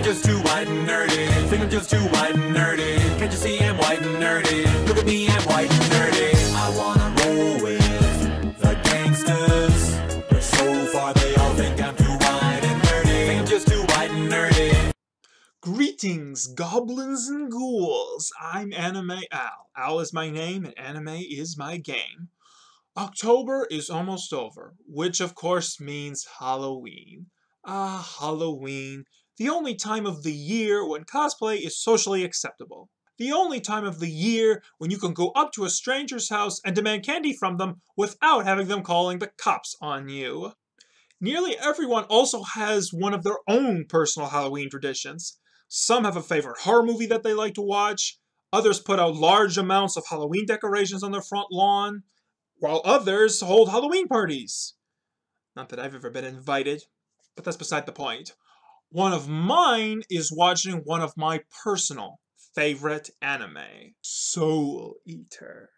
I'm just too white and nerdy. Think I'm just too white and nerdy. Can't you see I'm white and nerdy? Look at me, I'm white and nerdy. I wanna roll with the gangsters, but so far they all think I'm too white and nerdy. Think I'm just too white and nerdy. Greetings, goblins and ghouls. I'm Anime Al. Al is my name and anime is my game. October is almost over, which of course means Halloween. Ah, Halloween. The only time of the year when cosplay is socially acceptable. The only time of the year when you can go up to a stranger's house and demand candy from them without having them calling the cops on you. Nearly everyone also has one of their own personal Halloween traditions. Some have a favorite horror movie that they like to watch, others put out large amounts of Halloween decorations on their front lawn, while others hold Halloween parties. Not that I've ever been invited, but that's beside the point. One of mine is watching one of my personal favorite anime, Soul Eater.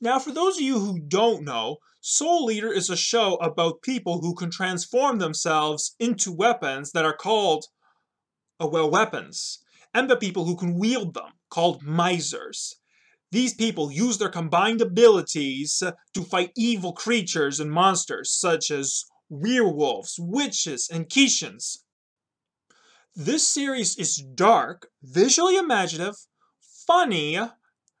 Now, for those of you who don't know, Soul Eater is a show about people who can transform themselves into weapons that are called, weapons, and the people who can wield them, called misers. These people use their combined abilities to fight evil creatures and monsters, such as werewolves, witches, and Kishins. This series is dark, visually imaginative, funny,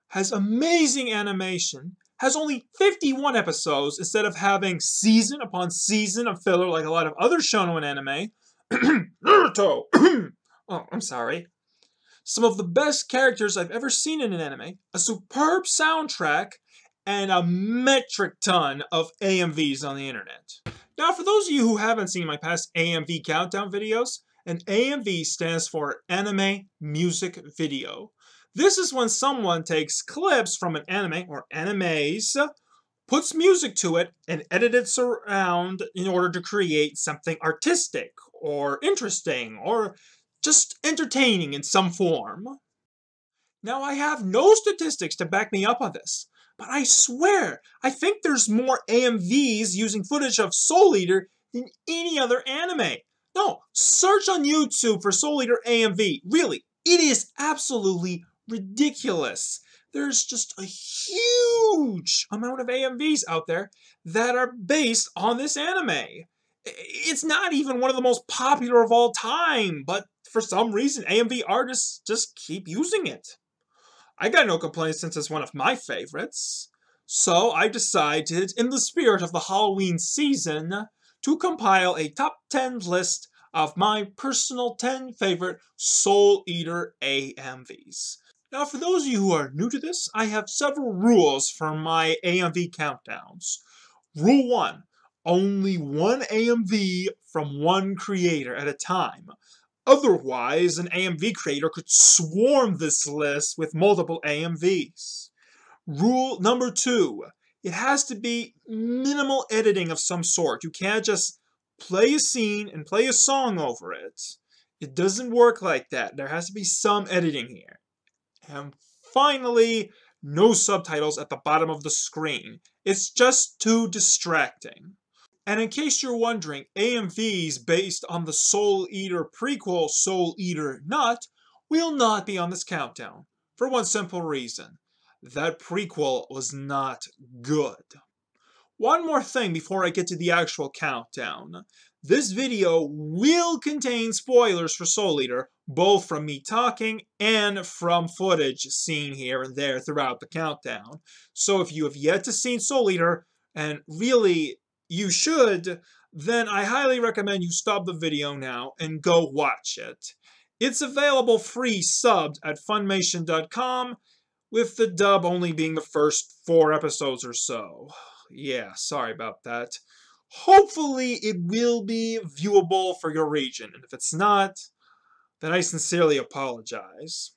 has amazing animation, has only 51 episodes instead of having season upon season of filler like a lot of other shonen anime. Naruto! Oh, I'm sorry. Some of the best characters I've ever seen in an anime, a superb soundtrack, and a metric ton of AMVs on the internet. Now, for those of you who haven't seen my past AMV countdown videos, an AMV stands for Anime Music Video. This is when someone takes clips from an anime or animes, puts music to it, and edits it around in order to create something artistic or interesting or just entertaining in some form. Now, I have no statistics to back me up on this, but I swear, I think there's more AMVs using footage of Soul Eater than any other anime. No, search on YouTube for Soul Eater AMV. Really, it is absolutely ridiculous. There's just a huge amount of AMVs out there that are based on this anime. It's not even one of the most popular of all time, but for some reason, AMV artists just keep using it. I got no complaints since it's one of my favorites. So I decided, in the spirit of the Halloween season, to compile a top 10 list of my personal 10 favorite Soul Eater AMVs. Now, for those of you who are new to this, I have several rules for my AMV countdowns. Rule 1. Only one AMV from one creator at a time. Otherwise, an AMV creator could swarm this list with multiple AMVs. Rule number 2. It has to be minimal editing of some sort. You can't just play a scene and play a song over it. It doesn't work like that. There has to be some editing here. And finally, no subtitles at the bottom of the screen. It's just too distracting. And in case you're wondering, AMVs based on the Soul Eater prequel Soul Eater Not will not be on this countdown. For one simple reason. That prequel was not good. One more thing before I get to the actual countdown. This video will contain spoilers for Soul Eater, both from me talking and from footage seen here and there throughout the countdown. So if you have yet to see Soul Eater, and really you should, then I highly recommend you stop the video now and go watch it. It's available free subbed at Funimation.com, with the dub only being the first 4 episodes or so. Yeah, sorry about that. Hopefully it will be viewable for your region, and if it's not, then I sincerely apologize.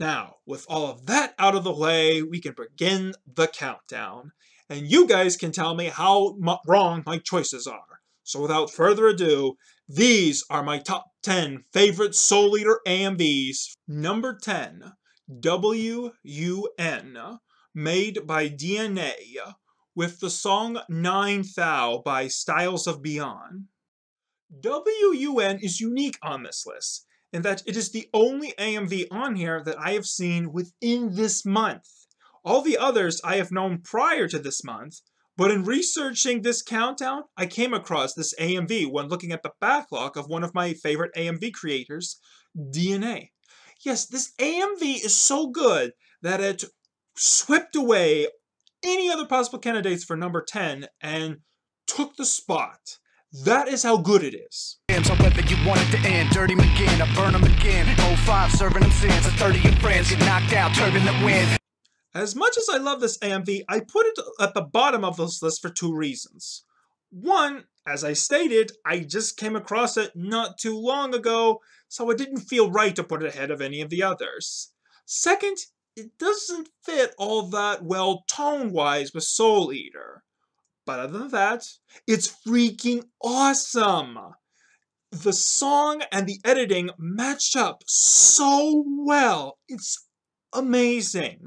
Now, with all of that out of the way, we can begin the countdown, and you guys can tell me how wrong my choices are. So without further ado, these are my top 10 favorite Soul Eater AMVs. Number 10, W.U.N., made by DNA, with the song 9 Thou by Styles of Beyond. WUN is unique on this list in that it is the only AMV on here that I have seen within this month. All the others I have known prior to this month, but in researching this countdown, I came across this AMV when looking at the backlog of one of my favorite AMV creators, DNA. Yes, this AMV is so good that it swept away any other possible candidates for number 10 and took the spot. That is how good it is. So whether you want it to end, Dirty McGinn, I burn them again. 05 serving them sins, 30 of friends get knocked out, turbulent wind. As much as I love this AMV, I put it at the bottom of this list for two reasons. One, as I stated, I just came across it not too long ago, so it didn't feel right to put it ahead of any of the others. Second, it doesn't fit all that well tone-wise with Soul Eater. But other than that, it's freaking awesome! The song and the editing match up so well. It's amazing.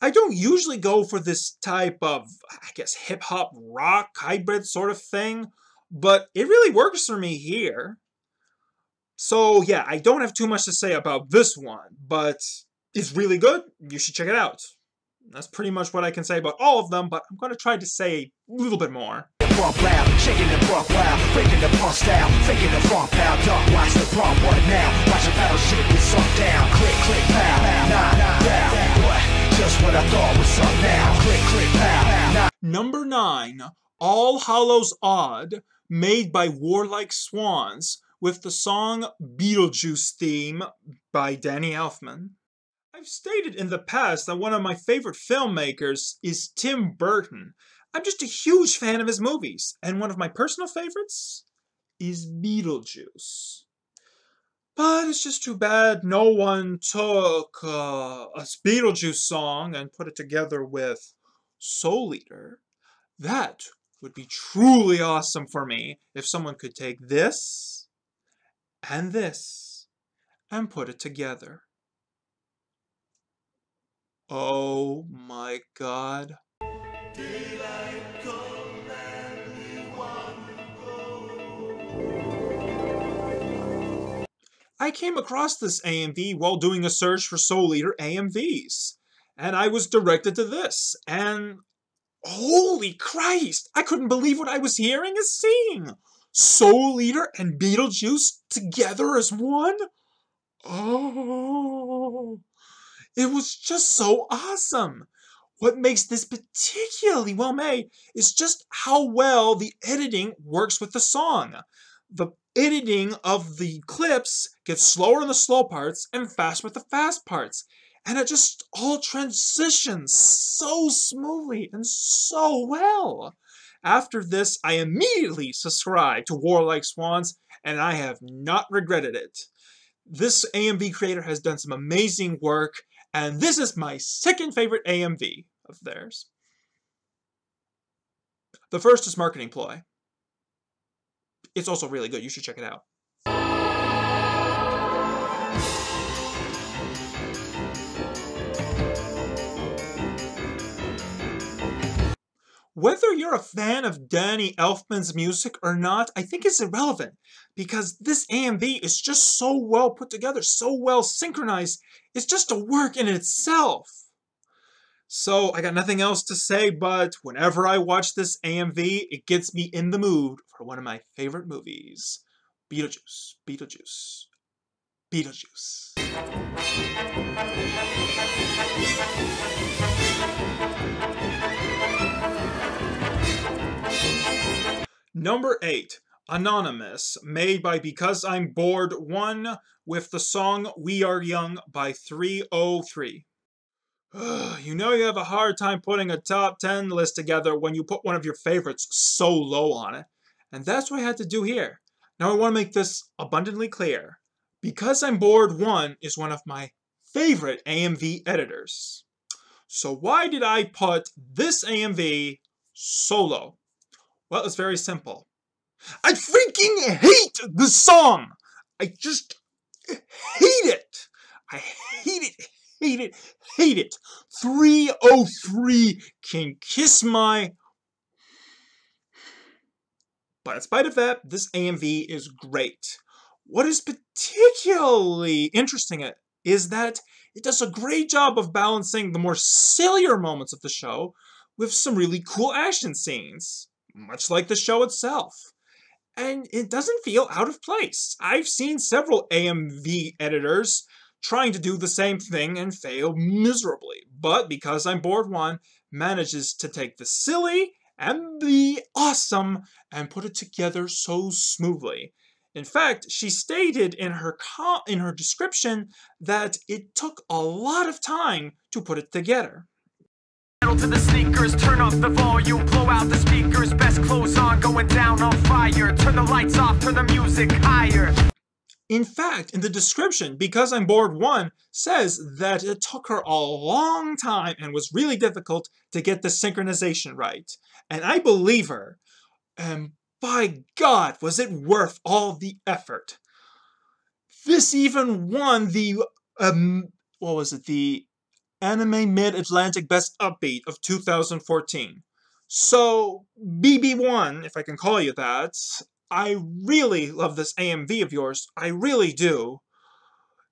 I don't usually go for this type of, I guess, hip-hop rock hybrid sort of thing, but it really works for me here. So yeah, I don't have too much to say about this one, but it's really good. You should check it out. That's pretty much what I can say about all of them, but I'm going to try to say a little bit more. Shaking the buck loud, faking the punk style, faking the funk pow, duck, watch the prompt, what now? Watch the battle shit get sunk down, click, click, pow, nah, down, what? Just what I thought was up now, click, click, pow, nah. Number 9, All Hallows Odd, made by Warlike Swans, with the song Beetlejuice Theme by Danny Elfman. I've stated in the past that one of my favorite filmmakers is Tim Burton. I'm just a huge fan of his movies, and one of my personal favorites is Beetlejuice. But it's just too bad no one took a Beetlejuice song and put it together with Soul Eater. That would be truly awesome for me if someone could take this and put it together. Oh my God. I came across this AMV while doing a search for Soul Eater AMVs, and I was directed to this, and holy Christ, I couldn't believe what I was hearing and seeing! Soul Eater and Beetlejuice together as one? Oh, it was just so awesome! What makes this particularly well made is just how well the editing works with the song. The editing of the clips gets slower in the slow parts and fast with the fast parts. And it just all transitions so smoothly and so well. After this, I immediately subscribed to Warlike Swans, and I have not regretted it. This AMV creator has done some amazing work, and this is my second favorite AMV of theirs. The first is Marketing Ploy. It's also really good. You should check it out. Whether you're a fan of Danny Elfman's music or not, I think it's irrelevant, because this AMV is just so well put together, so well synchronized, it's just a work in itself. So I got nothing else to say, but whenever I watch this AMV, it gets me in the mood for one of my favorite movies. Beetlejuice, Beetlejuice, Beetlejuice. Number 8, Anonymous, made by Because I'm Bored 1, with the song We Are Young by 303. You know you have a hard time putting a top 10 list together when you put one of your favorites so low on it. And that's what I had to do here. Now I want to make this abundantly clear. Because I'm Bored 1 is one of my favorite AMV editors. So why did I put this AMV so low? Well, it's very simple. I freaking hate the song! I just hate it! I hate it, hate it, hate it! 303 can kiss my... But in spite of that, this AMV is great. What is particularly interesting is that it does a great job of balancing the more sillier moments of the show with some really cool action scenes, much like the show itself. And it doesn't feel out of place. I've seen several AMV editors trying to do the same thing and fail miserably, but Because I'm Bored One manages to take the silly and the awesome and put it together so smoothly. In fact, she stated in her description that it took a lot of time to put it together. To the sneakers, turn up the volume, blow out the speakers, best clothes on, going down on fire, turn the lights off, turn the music higher. In fact, in the description, Because I'm Bored One says that it took her a long time and was really difficult to get the synchronization right. And I believe her. And by God, was it worth all the effort. This even won the, the Anime Mid-Atlantic Best Upbeat of 2014. So, BB1, if I can call you that, I really love this AMV of yours. I really do.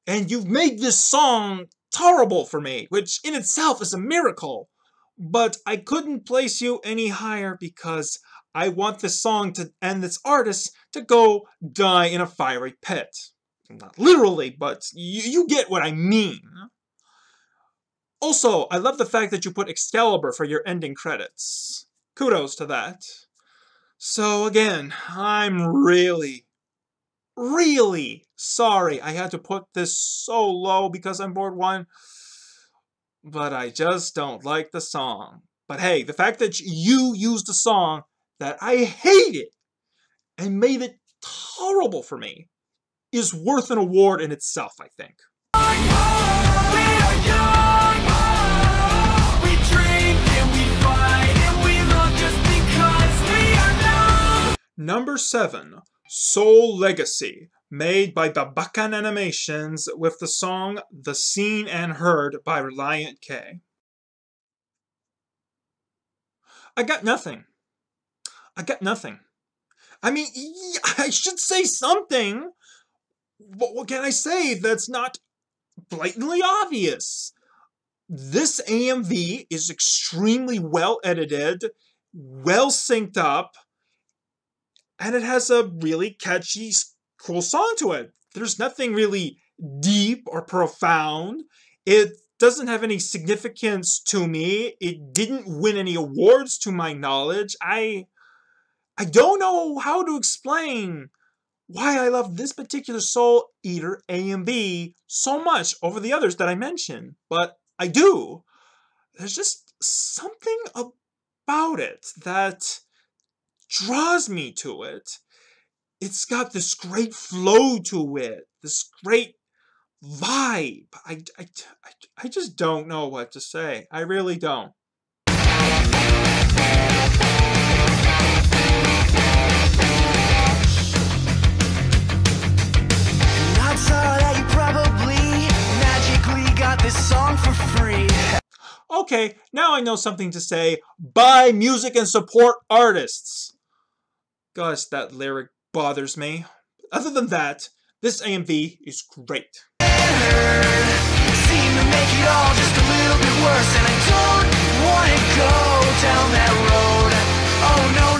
And you've made this song tolerable for me, which in itself is a miracle. But I couldn't place you any higher because I want this song and this artist to go die in a fiery pit. Not literally, but you get what I mean. Also, I love the fact that you put Excalibur for your ending credits. Kudos to that. So again, I'm really sorry I had to put this so low Because I'm Bored One, but I just don't like the song. But hey, the fact that you used a song that I hated and made it tolerable for me is worth an award in itself, I think. Number 7, Soul Legacy, made by Babakan Animations with the song The Seen and Heard by Reliant K. I got nothing. I mean, I should say something, but what can I say that's not blatantly obvious? This AMV is extremely well edited, well synced up, and it has a really catchy, cool song to it. There's nothing really deep or profound. It doesn't have any significance to me. It didn't win any awards to my knowledge. I don't know how to explain why I love this particular Soul Eater AMV so much over the others that I mentioned, but I do. There's just something about it that draws me to it. It's got this great flow to it, this great vibe. I just don't know what to say. I really don't. I saw that you probably magically got this song for free. Okay, now I know something to say. Buy music and support artists. Gosh, that lyric bothers me. Other than that, this AMV is great. Seem to make it all just a little bit worse, and I don't want to go down that road. Oh no.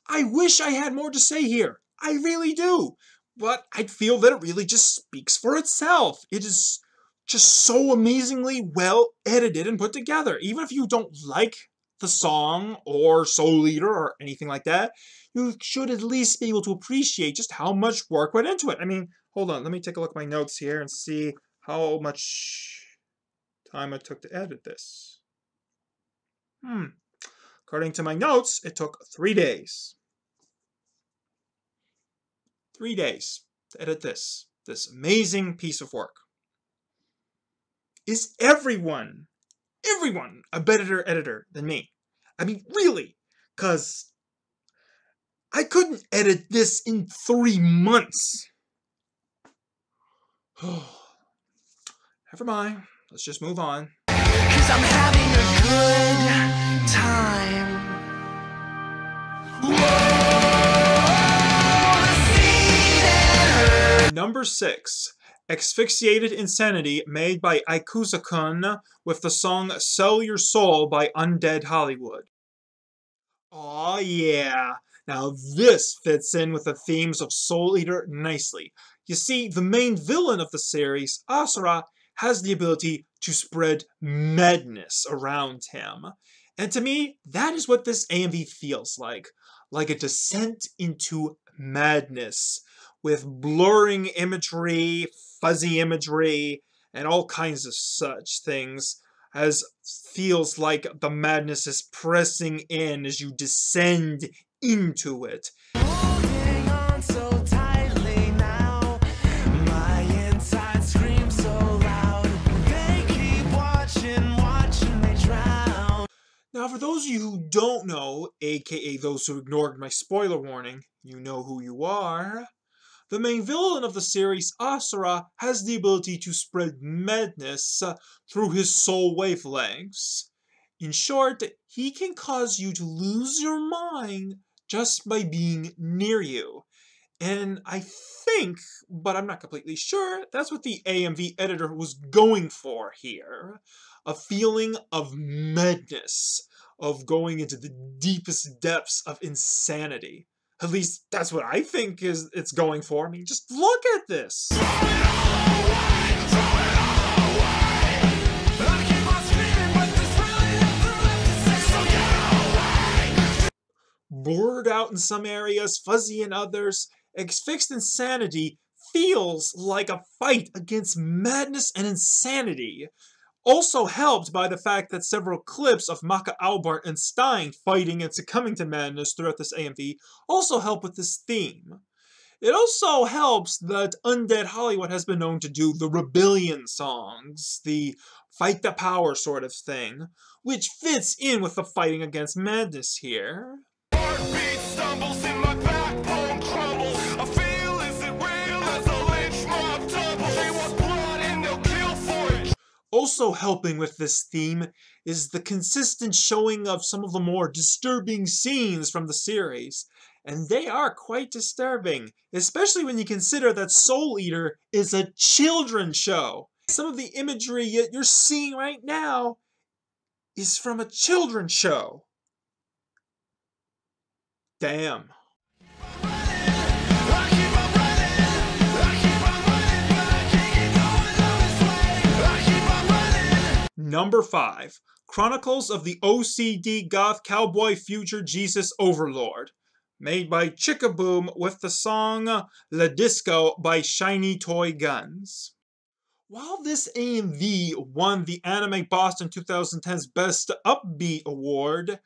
I wish I had more to say here. I really do. But I feel that it really just speaks for itself. It is just so amazingly well edited and put together. Even if you don't like the song or Soul Eater or anything like that, you should at least be able to appreciate just how much work went into it. I mean, hold on, let me take a look at my notes here and see how much time it took to edit this. According to my notes, it took 3 days. 3 days to edit this amazing piece of work. Is everyone a better editor than me? I mean, really, because I couldn't edit this in 3 months. Never mind, let's just move on. 'Cause I'm having a good time. Whoa. Number 6. Asphyxiated Insanity, made by Ikuza-kun, with the song Sell Your Soul by Undead Hollywood. Aw yeah, now this fits in with the themes of Soul Eater nicely. You see, the main villain of the series, Asura, has the ability to spread madness around him. And to me, that is what this AMV feels like a descent into madness, with blurring imagery, fuzzy imagery, and all kinds of such things, as feels like the madness is pressing in as you descend into it. Holding on so tightly now, my inside screams so loud. They keep watching me drown. Now, for those of you who don't know, aka those who ignored my spoiler warning, you know who you are. The main villain of the series, Asura, has the ability to spread madness through his soul wavelengths. In short, he can cause you to lose your mind just by being near you. And I think, but I'm not completely sure, that's what the AMV editor was going for here. A feeling of madness, of going into the deepest depths of insanity. At least that's what I think it's going for. I mean, just look at this. Blurred out in some areas, fuzzy in others, Fixed Insanity feels like a fight against madness and insanity. Also helped by the fact that several clips of Maka Albert and Stein fighting and succumbing to madness throughout this AMV also help with this theme. It also helps that Undead Hollywood has been known to do the rebellion songs, the fight the power sort of thing, which fits in with the fighting against madness here. Heartbeat stumbles in my backbone crumbles. I feel is it real as a lynch mob double. They want blood and they'll kill for it. Also helping with this theme is the consistent showing of some of the more disturbing scenes from the series. And they are quite disturbing, especially when you consider that Soul Eater is a children's show. Some of the imagery you're seeing right now is from a children's show. Damn. Number 5. Chronicles of the OCD Goth Cowboy Future Jesus Overlord, made by Chickaboom with the song La Disco by Shiny Toy Guns. While this AMV won the Anime Boston 2010's Best Upbeat Award,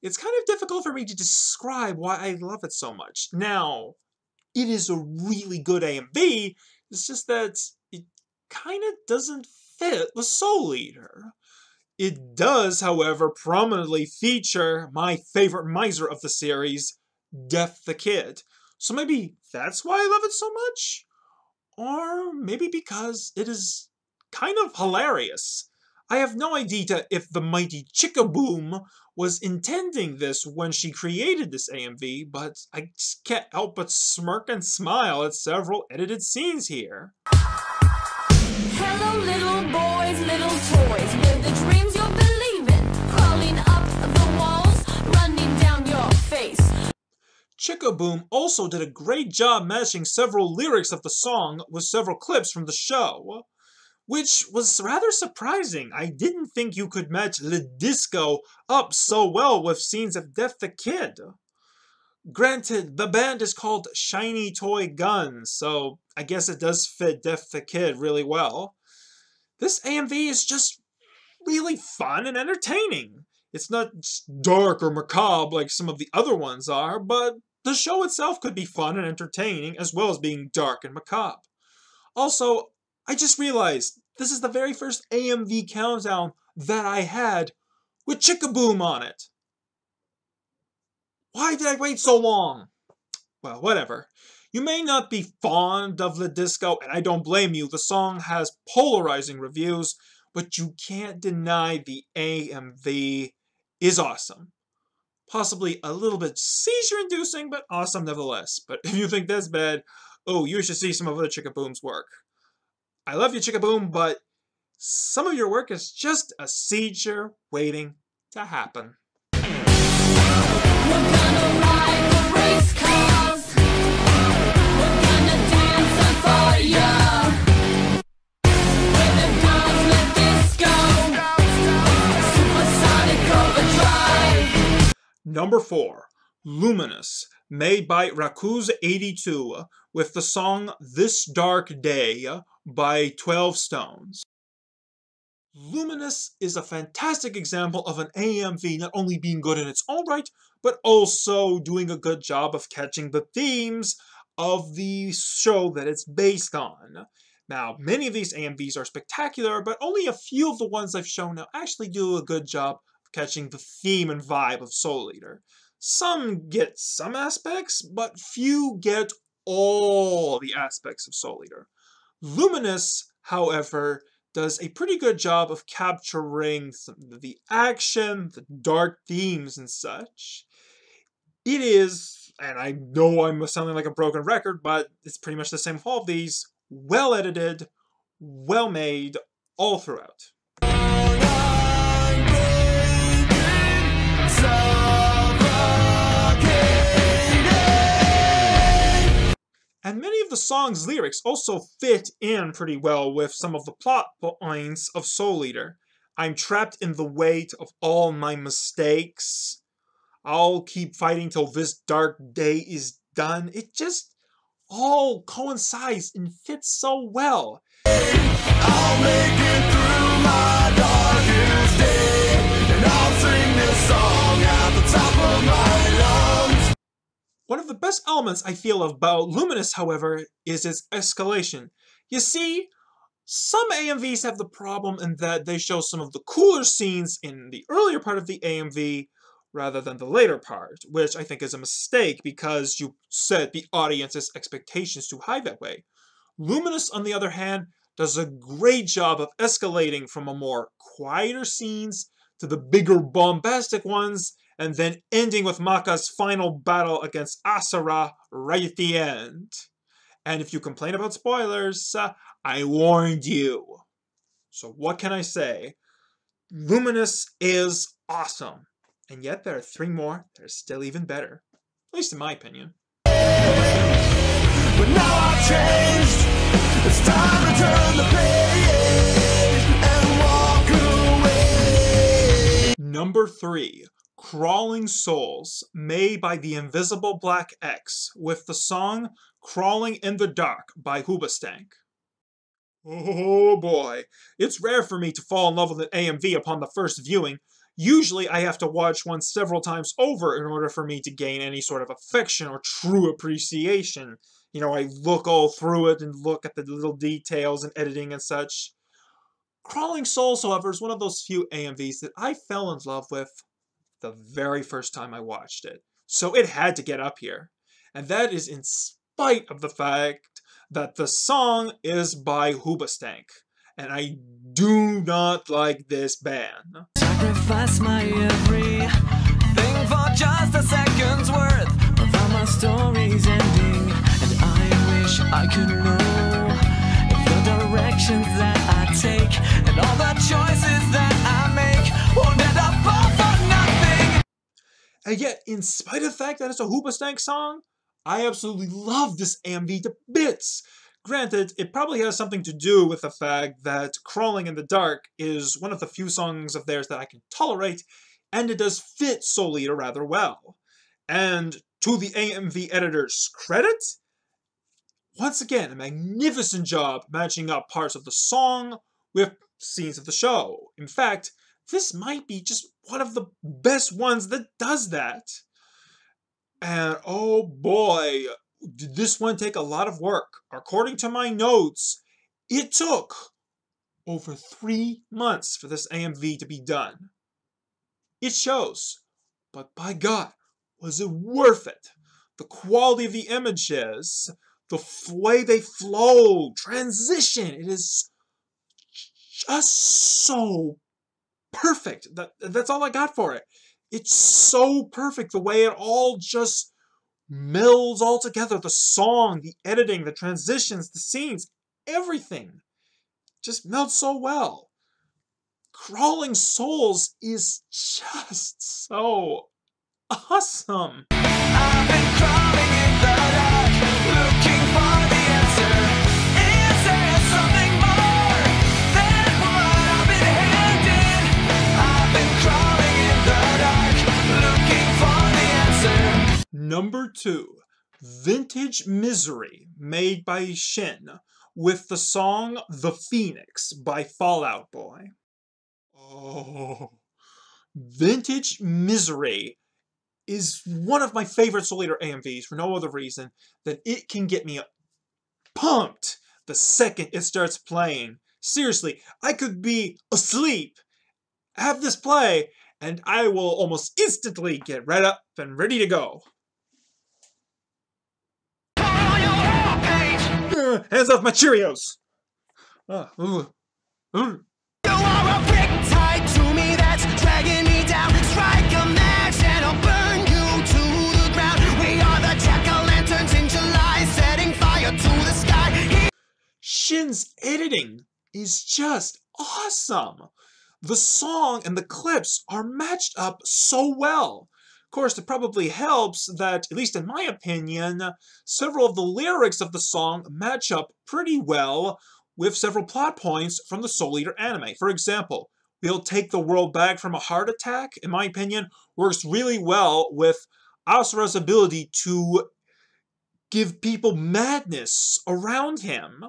it's kind of difficult for me to describe why I love it so much. Now, it is a really good AMV, it's just that it kind of doesn't fit with Soul Eater. It does, however, prominently feature my favorite miser of the series, Death the Kid. So maybe that's why I love it so much? Or maybe because it is kind of hilarious. I have no idea if the mighty Chickaboom was intending this when she created this AMV, but I just can't help but smirk and smile at several edited scenes here. Hello, little boys, little toys, with the dreams you're believing, crawling up the walls, running down your face. Chickaboom also did a great job matching several lyrics of the song with several clips from the show, which was rather surprising. I didn't think you could match Le Disco up so well with scenes of Death the Kid. Granted, the band is called Shiny Toy Guns, so I guess it does fit Death the Kid really well. This AMV is just really fun and entertaining. It's not dark or macabre like some of the other ones are, but the show itself could be fun and entertaining as well as being dark and macabre. Also, I just realized this is the very first AMV countdown that I had with Chickaboom on it. Why did I wait so long? Well, whatever. You may not be fond of Le Disco, and I don't blame you. The song has polarizing reviews, but you can't deny the AMV is awesome. Possibly a little bit seizure-inducing, but awesome nevertheless. But if you think that's bad, oh, you should see some of other Chickaboom's work. I love you, Chickaboom, but some of your work is just a seizure waiting to happen. We're gonna ride the race cars. We're gonna dance on fire. With the girls with disco. Supersonic overdrive. Number 4, Luminous, made by Rakuz82, with the song This Dark Day by 12 Stones. Luminous is a fantastic example of an AMV not only being good in its own right, but also doing a good job of catching the themes of the show that it's based on. Now, many of these AMVs are spectacular, but only a few of the ones I've shown now actually do a good job of catching the theme and vibe of Soul Eater. Some get some aspects, but few get all the aspects of Soul Eater. Luminous, however, does a pretty good job of capturing the action, the dark themes and such. It is, and I know I'm sounding like a broken record, but it's pretty much the same with all of these, well edited, well made, all throughout. And many of the song's lyrics also fit in pretty well with some of the plot lines of Soul Eater. I'm trapped in the weight of all my mistakes. I'll keep fighting till this dark day is done. It just all coincides and fits so well. I'll make it through my darkest day, and I'll sing this song at the top of my lungs. One of the best elements I feel about Luminous, however, is its escalation. You see, some AMVs have the problem in that they show some of the cooler scenes in the earlier part of the AMV rather than the later part, which I think is a mistake because you set the audience's expectations too high that way. Luminous, on the other hand, does a great job of escalating from a more quieter scenes to the bigger bombastic ones, and then ending with Maka's final battle against Asura right at the end. And if you complain about spoilers, I warned you. So what can I say? Luminous is awesome. And yet there are 3 more that are still even better. At least in my opinion. But now I've changed. It's time to turn the page and walk away. Number 3. Crawling Souls, made by the Invisible Black X, with the song Crawling in the Dark by Hoobastank. Oh boy, it's rare for me to fall in love with an AMV upon the first viewing. Usually I have to watch one several times over in order for me to gain any sort of affection or true appreciation. You know, I look all through it and look at the little details and editing and such. Crawling Souls, however, is one of those few AMVs that I fell in love with the very first time I watched it. So it had to get up here. And that is in spite of the fact that the song is by Hoobastank. And I do not like this band. Sacrifice my everything for just a second's worth of my story's ending. And I wish I could know if the directions that I take and all the choices that I make won't end up all for nothing. And yet, in spite of the fact that it's a Hoobastank song, I absolutely love this AMV to bits. Granted, it probably has something to do with the fact that Crawling in the Dark is one of the few songs of theirs that I can tolerate, and it does fit Soul Eater rather well. And to the AMV editor's credit, once again, a magnificent job matching up parts of the song with scenes of the show. In fact, this might be just one of the best ones that does that. And oh boy, did this one take a lot of work. According to my notes, it took over 3 months for this AMV to be done. It shows, but by God, was it worth it? The quality of the images, the way they flow, transition, it is just so perfect. That's all I got for it. It's so perfect the way it all just melds all together. The song, the editing, the transitions, the scenes, everything just melds so well. Crawling Souls is just so awesome. I've been crawling in the dark, looking for the answer. Is there something more than what I've been handed? I've been crawling in the dark, looking for the answer. Number 2, Vintage Misery, made by Shin, with the song The Phoenix by Fall Out Boy. Oh, Vintage Misery is one of my favorite Soul Eater AMVs for no other reason than it can get me pumped the second it starts playing. Seriously, I could be asleep, have this play, and I will almost instantly get right up and ready to go. Hands off my Cheerios! Ooh. You are a brick tied to me that's dragging me down. Strike a match and I'll burn you to the ground. We are the jack-o'-lanterns in July, setting fire to the sky. Shin's editing is just awesome. The song and the clips are matched up so well. Of course, it probably helps that, at least in my opinion, several of the lyrics of the song match up pretty well with several plot points from the Soul Eater anime. For example, "We'll take the world back from a heart attack," in my opinion, works really well with Asura's ability to give people madness around him.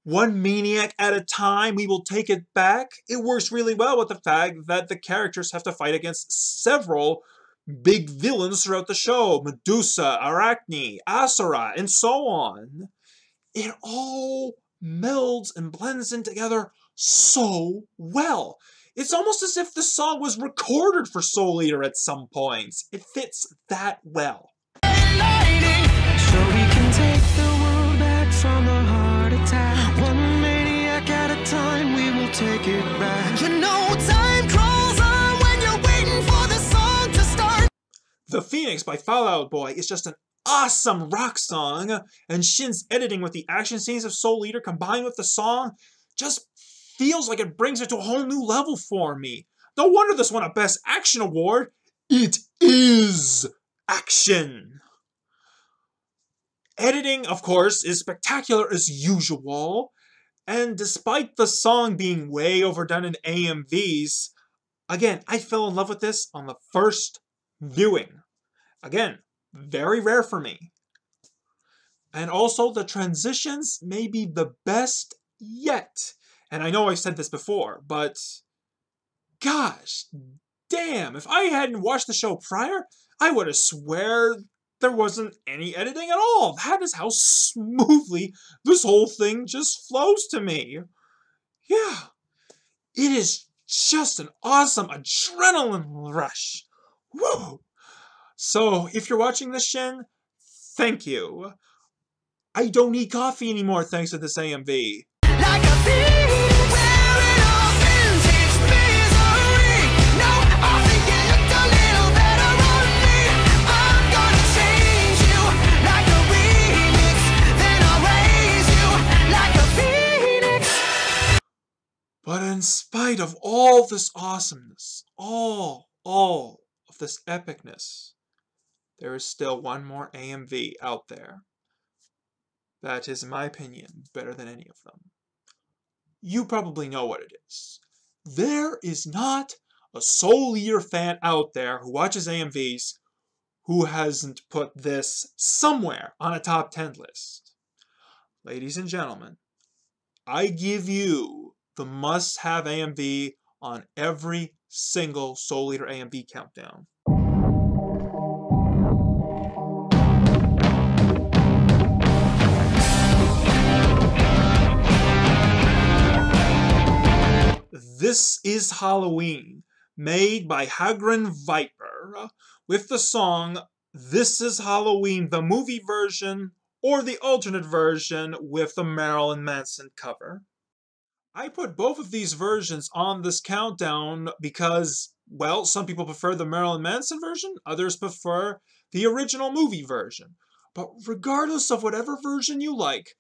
"One maniac at a time, we will take it back." It works really well with the fact that the characters have to fight against several big villains throughout the show. Medusa, Arachne, Asura, and so on. It all melds and blends in together so well. It's almost as if the song was recorded for Soul Eater at some points. It fits that well. So we can take the world back from a heart attack. One maniac at a time, we will take it back. You know time crawls on when you're waiting for the song to start. The Phoenix by Fall Out Boy is just an awesome rock song, and Shin's editing with the action scenes of Soul Eater combined with the song just feels like it brings it to a whole new level for me. No wonder this won a Best Action Award. It is action. Editing, of course, is spectacular as usual, and despite the song being way overdone in AMVs, again, I fell in love with this on the first viewing. Again, very rare for me. And also, the transitions may be the best yet. And I know I've said this before, but gosh, damn, if I hadn't watched the show prior, I would have swear there wasn't any editing at all. That is how smoothly this whole thing just flows to me. Yeah, it is just an awesome adrenaline rush. Woo! So, if you're watching this, Shin, thank you. I don't need coffee anymore thanks to this AMV. Like a phoenix, wearing all vintage misery. No, I think it looked a little better on me. I'm gonna change you like a remix, then I'll raise you like a phoenix. But in spite of all this awesomeness, all of this epicness, there is still one more AMV out there that is, in my opinion, better than any of them. You probably know what it is. There is not a Soul Eater fan out there who watches AMVs who hasn't put this somewhere on a top 10 list. Ladies and gentlemen, I give you the must-have AMV on every single Soul Eater AMV countdown. This is Halloween, made by Hagren Viper, with the song This is Halloween, the movie version, or the alternate version with the Marilyn Manson cover. I put both of these versions on this countdown because, well, some people prefer the Marilyn Manson version, others prefer the original movie version. But regardless of whatever version you like,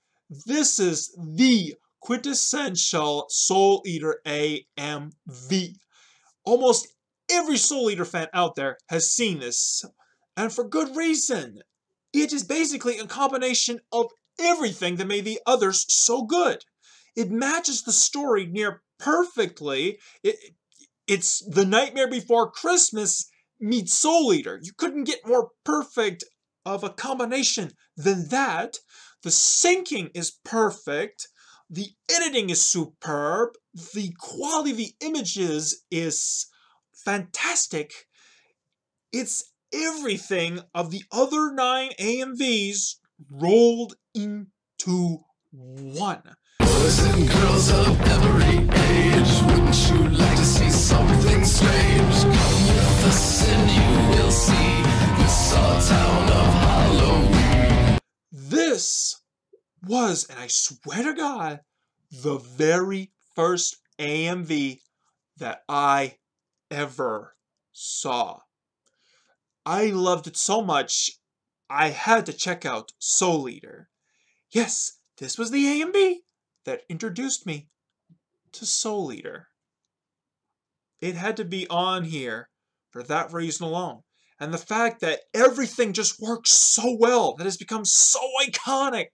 this is the quintessential Soul Eater AMV. Almost every Soul Eater fan out there has seen this, and for good reason. It is basically a combination of everything that made the others so good. It matches the story near perfectly. It's The Nightmare Before Christmas meets Soul Eater. You couldn't get more perfect of a combination than that. The syncing is perfect. The editing is superb. The quality of the images is fantastic. It's everything of the other 9 AMVs rolled into one. Boys and girls of every age, wouldn't you like to see something strange? Come with us and you will see this our town of Halloween. This was, and I swear to God, the very first AMV that I ever saw. I loved it so much, I had to check out Soul Eater. Yes, this was the AMV that introduced me to Soul Eater. It had to be on here for that reason alone. And the fact that everything just works so well, that has become so iconic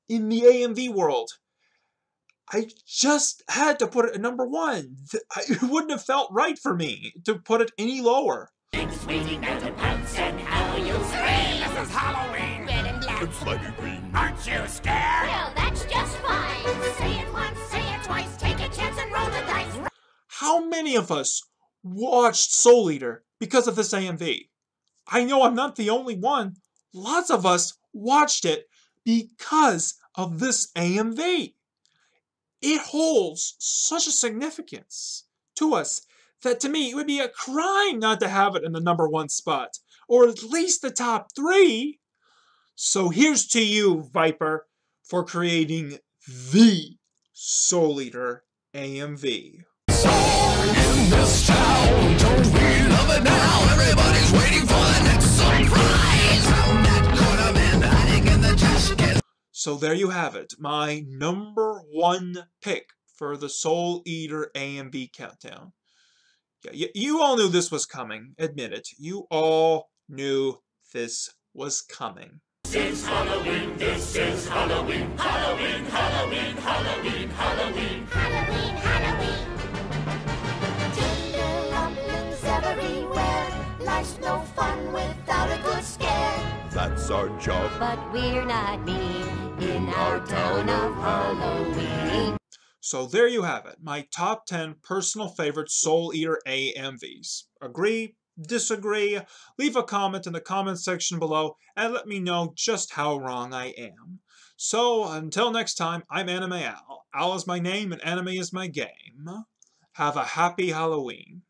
in the AMV world. I just had to put it at number 1. It wouldn't have felt right for me to put it any lower. Sweetie melted pounce and how you scream. This is Halloween. Red and black. It's slightly green. Aren't you scared? Well, that's just fine. Say it once, say it twice. Take a chance and roll the dice. How many of us watched Soul Eater because of this AMV? I know I'm not the only one. Lots of us watched it because of this AMV. It holds such a significance to us that to me it would be a crime not to have it in the number 1 spot, or at least the top 3. So here's to you, Viper, for creating the Soul Eater AMV. In this town, don't we love it now? Everybody's waiting for the next surprise. Found that corner man hiding in the trash can. So there you have it, my number 1 pick for the Soul Eater AMV countdown. Yeah, you all knew this was coming, admit it. You all knew this was coming. This is Halloween, this is Halloween, Halloween, Halloween, Halloween, Halloween. Halloween, Halloween. Rumblings everywhere. Life's no fun without a good scare. That's our job. But we're not mean in our town of Halloween. So there you have it, my top 10 personal favorite Soul Eater AMVs. Agree? Disagree? Leave a comment in the comment section below and let me know just how wrong I am. So until next time, I'm Anime Al. Al is my name and anime is my game. Have a happy Halloween.